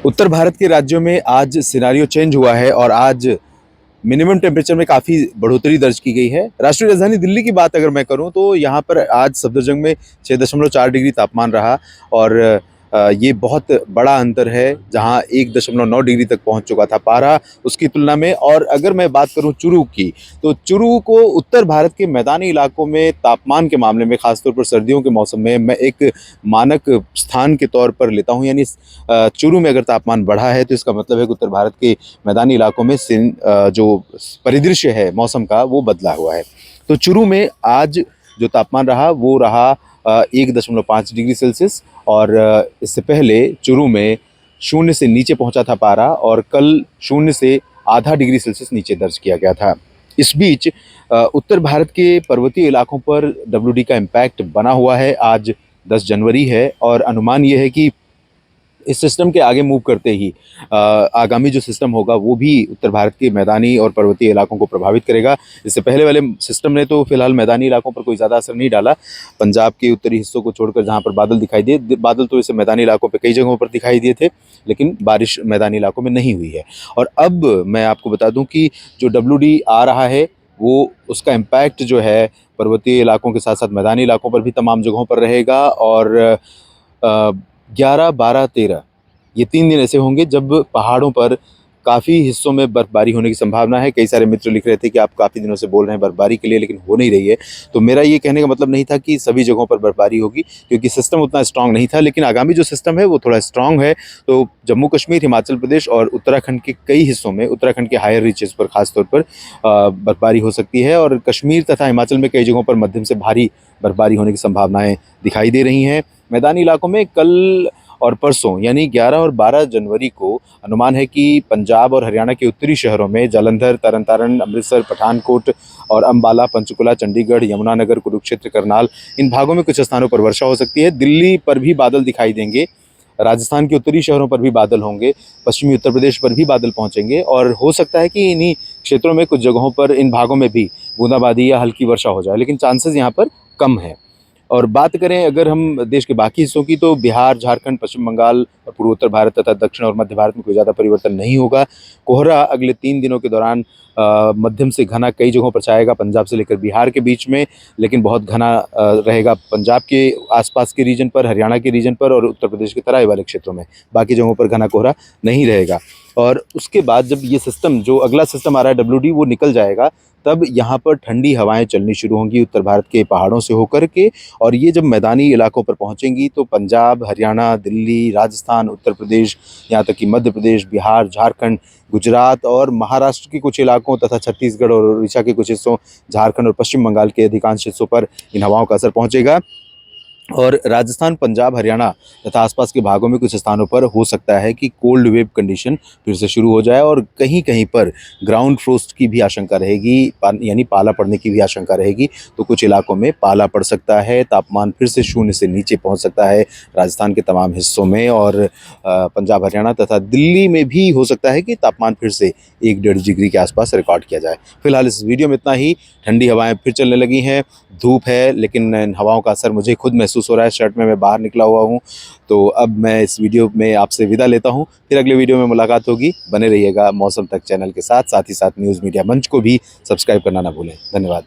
उत्तर भारत के राज्यों में आज सिनारियो चेंज हुआ है और आज मिनिमम टेम्परेचर में काफ़ी बढ़ोतरी दर्ज की गई है। राष्ट्रीय राजधानी दिल्ली की बात अगर मैं करूं तो यहाँ पर आज सफदरजंग में 6.4 डिग्री तापमान रहा और ये बहुत बड़ा अंतर है। जहाँ 1.9 डिग्री तक पहुँच चुका था पारा उसकी तुलना में। और अगर मैं बात करूँ चुरू की, तो चुरू को उत्तर भारत के मैदानी इलाकों में तापमान के मामले में, खासतौर पर सर्दियों के मौसम में, मैं एक मानक स्थान के तौर पर लेता हूँ। यानी चुरू में अगर तापमान बढ़ा है तो इसका मतलब है कि उत्तर भारत के मैदानी इलाकों में जो परिदृश्य है मौसम का वो बदला हुआ है। तो चुरू में आज जो तापमान रहा वो रहा 1.5 डिग्री सेल्सियस और इससे पहले चुरू में शून्य से नीचे पहुंचा था पारा और कल शून्य से आधा डिग्री सेल्सियस नीचे दर्ज किया गया था। इस बीच उत्तर भारत के पर्वतीय इलाकों पर WD का इम्पैक्ट बना हुआ है। आज 10 जनवरी है और अनुमान ये है कि इस सिस्टम के आगे मूव करते ही आगामी जो सिस्टम होगा वो भी उत्तर भारत के मैदानी और पर्वतीय इलाकों को प्रभावित करेगा। इससे पहले वाले सिस्टम ने तो फिलहाल मैदानी इलाकों पर कोई ज़्यादा असर नहीं डाला। पंजाब के उत्तरी हिस्सों को छोड़कर जहाँ पर बादल दिखाई दिए, बादल तो इसे मैदानी इलाकों पर कई जगहों पर दिखाई दिए थे, लेकिन बारिश मैदानी इलाकों में नहीं हुई है। और अब मैं आपको बता दूँ कि जो WD आ रहा है वो उसका इम्पैक्ट जो है पर्वतीय इलाकों के साथ साथ मैदानी इलाकों पर भी तमाम जगहों पर रहेगा। और 11, 12, 13 ये 3 दिन ऐसे होंगे जब पहाड़ों पर काफ़ी हिस्सों में बर्फ़बारी होने की संभावना है। कई सारे मित्र लिख रहे थे कि आप काफ़ी दिनों से बोल रहे हैं बर्फ़बारी के लिए, लेकिन हो नहीं रही है। तो मेरा ये कहने का मतलब नहीं था कि सभी जगहों पर बर्फ़बारी होगी, क्योंकि सिस्टम उतना स्ट्रॉन्ग नहीं था। लेकिन आगामी जो सिस्टम है वो थोड़ा स्ट्रॉन्ग है। तो जम्मू कश्मीर, हिमाचल प्रदेश और उत्तराखंड के कई हिस्सों में, उत्तराखंड के हायर रीचेज़ पर ख़ास तौर पर बर्फ़बारी हो सकती है। और कश्मीर तथा हिमाचल में कई जगहों पर मध्यम से भारी बर्फ़बारी होने की संभावनाएँ दिखाई दे रही हैं। मैदानी इलाकों में कल और परसों यानी 11 और 12 जनवरी को अनुमान है कि पंजाब और हरियाणा के उत्तरी शहरों में जालंधर, तरन तारण, अमृतसर, पठानकोट और अंबाला, पंचकुला, चंडीगढ़, यमुनानगर, कुरुक्षेत्र, करनाल, इन भागों में कुछ स्थानों पर वर्षा हो सकती है। दिल्ली पर भी बादल दिखाई देंगे। राजस्थान के उत्तरी शहरों पर भी बादल होंगे। पश्चिमी उत्तर प्रदेश पर भी बादल पहुंचेंगे और हो सकता है कि इन्हीं क्षेत्रों में कुछ जगहों पर, इन भागों में भी बूंदाबांदी या हल्की वर्षा हो जाए, लेकिन चांसेस यहाँ पर कम है। और बात करें अगर हम देश के बाकी हिस्सों की, तो बिहार, झारखंड, पश्चिम बंगाल और पूर्वोत्तर भारत तथा दक्षिण और मध्य भारत में कोई ज़्यादा परिवर्तन नहीं होगा। कोहरा अगले 3 दिनों के दौरान मध्यम से घना कई जगहों पर छाएगा, पंजाब से लेकर बिहार के बीच में, लेकिन बहुत घना रहेगा पंजाब के आसपास के रीजन पर, हरियाणा के रीजन पर और उत्तर प्रदेश के तराई वाले क्षेत्रों में। बाकी जगहों पर घना कोहरा नहीं रहेगा। और उसके बाद जब ये सिस्टम, जो अगला सिस्टम आ रहा है WD, वो निकल जाएगा, तब यहाँ पर ठंडी हवाएं चलनी शुरू होंगी उत्तर भारत के पहाड़ों से होकर के। और ये जब मैदानी इलाकों पर पहुँचेंगी तो पंजाब, हरियाणा, दिल्ली, राजस्थान, उत्तर प्रदेश, यहाँ तक कि मध्य प्रदेश, बिहार, झारखंड, गुजरात और महाराष्ट्र के कुछ इलाकों तथा छत्तीसगढ़ और उड़ीसा के कुछ हिस्सों, झारखंड और पश्चिम बंगाल के अधिकांश हिस्सों पर इन हवाओं का असर पहुँचेगा। और राजस्थान, पंजाब, हरियाणा तथा आसपास के भागों में कुछ स्थानों पर हो सकता है कि कोल्ड वेव कंडीशन फिर से शुरू हो जाए और कहीं-कहीं पर ग्राउंड फ्रोस्ट की भी आशंका रहेगी, यानी पाला पड़ने की भी आशंका रहेगी। तो कुछ इलाकों में पाला पड़ सकता है, तापमान फिर से शून्य से नीचे पहुंच सकता है राजस्थान के तमाम हिस्सों में। और पंजाब, हरियाणा तथा दिल्ली में भी हो सकता है कि तापमान फिर से 1-1.5 डिग्री के आसपास रिकॉर्ड किया जाए। फिलहाल इस वीडियो में इतना ही। ठंडी हवाएं फिर चलने लगी हैं, धूप है, लेकिन इन हवाओं का असर मुझे खुद महसूस हो रहा है। शर्ट में मैं बाहर निकला हुआ हूँ। तो अब मैं इस वीडियो में आपसे विदा लेता हूँ। फिर अगले वीडियो में मुलाकात होगी। बने रहिएगा मौसम तक चैनल के साथ, साथ ही साथ न्यूज़ मीडिया मंच को भी सब्सक्राइब करना ना भूलें। धन्यवाद।